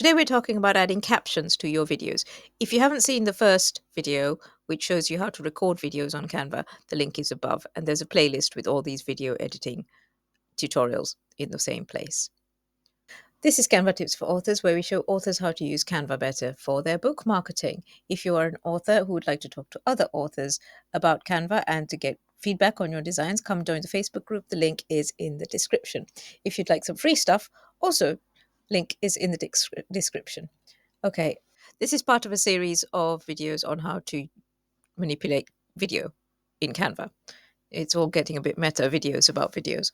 Today we're talking about adding captions to your videos. If you haven't seen the first video, which shows you how to record videos on Canva, the link is above, and there's a playlist with all these video editing tutorials in the same place. This is Canva Tips for Authors, where we show authors how to use Canva better for their book marketing. If you are an author who would like to talk to other authors about Canva and to get feedback on your designs, come join the Facebook group. The link is in the description. If you'd like some free stuff, also link is in the description. Okay, this is part of a series of videos on how to manipulate video in Canva. It's all getting a bit meta, videos about videos.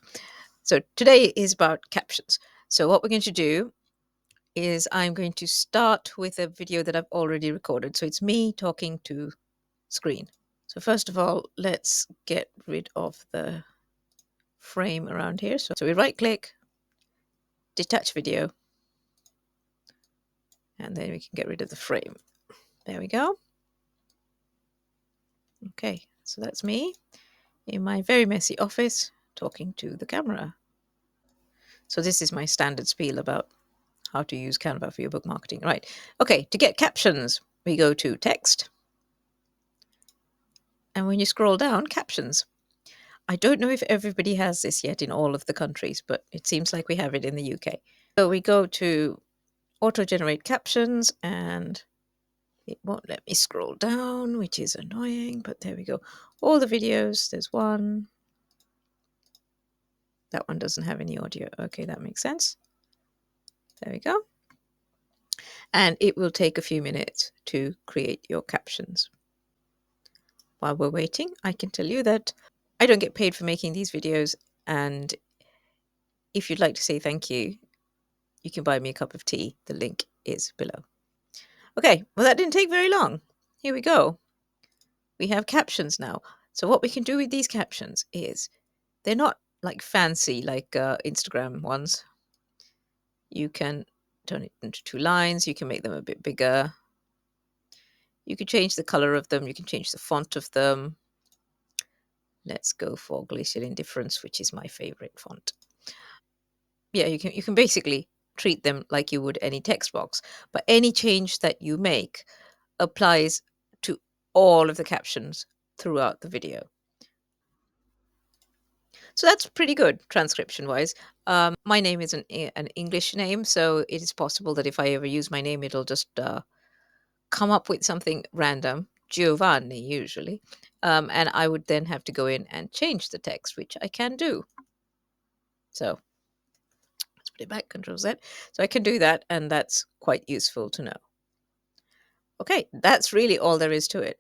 So today is about captions. So what we're going to do is I'm going to start with a video that I've already recorded. So it's me talking to screen. So first of all, let's get rid of the frame around here. So we right click, detach video, and then we can get rid of the frame. There we go. Okay, so that's me in my very messy office talking to the camera. So this is my standard spiel about how to use Canva for your book marketing. Right. Okay, to get captions, we go to text. And when you scroll down, captions. I don't know if everybody has this yet in all of the countries, but it seems like we have it in the UK. So we go to auto-generate captions, and it won't let me scroll down, which is annoying, but there we go. All the videos, there's one. That one doesn't have any audio. Okay, that makes sense. There we go. And it will take a few minutes to create your captions. While we're waiting, I can tell you that I don't get paid for making these videos, and if you'd like to say thank you, you can buy me a cup of tea. The link is below. Okay, well, that didn't take very long. Here we go. We have captions now. So what we can do with these captions is they're not like fancy like Instagram ones. You can turn it into 2 lines. You can make them a bit bigger. You can change the color of them. You can change the font of them. Let's go for Glacial Indifference, which is my favorite font. Yeah, you can basically treat them like you would any text box, but any change that you make applies to all of the captions throughout the video. So that's pretty good transcription wise. My name is an English name, so it is possible that if I ever use my name, it'll just come up with something random, Giovanni usually, and I would then have to go in and change the text, which I can do. So let's put it back, Control Z. So I can do that, and that's quite useful to know. Okay, that's really all there is to it.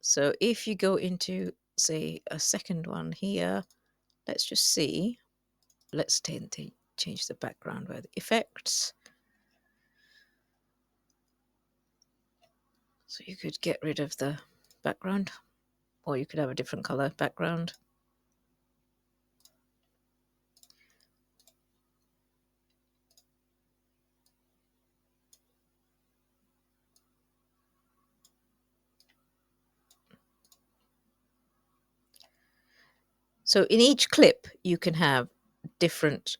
So if you go into, say, a second one here, let's just see. Let's change the background by the effects. So you could get rid of the background, or you could have a different color background. So in each clip, you can have different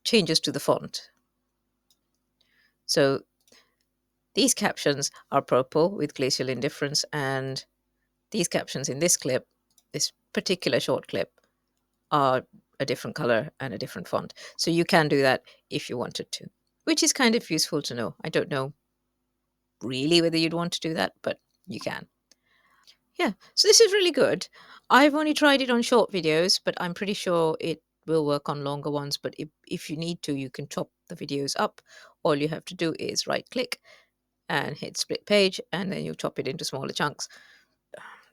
changes to the font. So these captions are purple with Glacial Indifference, and these captions in this clip, this particular short clip, are a different color and a different font. So you can do that if you wanted to, which is kind of useful to know. I don't know really whether you'd want to do that, but you can. Yeah, so this is really good. I've only tried it on short videos, but I'm pretty sure it will work on longer ones. But if you need to, you can chop the videos up. All you have to do is right click and hit split page, and then you chop it into smaller chunks.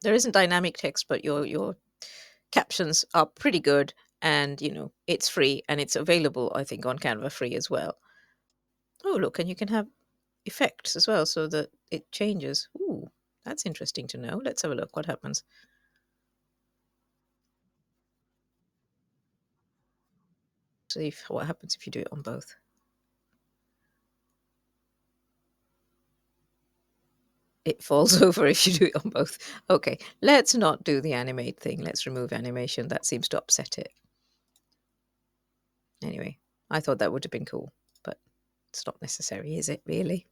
There isn't dynamic text, but your captions are pretty good, and it's free, and it's available, I think, on Canva free as well. Oh, look, and you can have effects as well, so that it changes. Ooh, that's interesting to know. Let's have a look what happens. See what happens if you do it on both. It falls over if you do it on both. Okay, let's not do the animate thing. Let's remove animation. That seems to upset it. Anyway, I thought that would have been cool, but It's not necessary, is it really?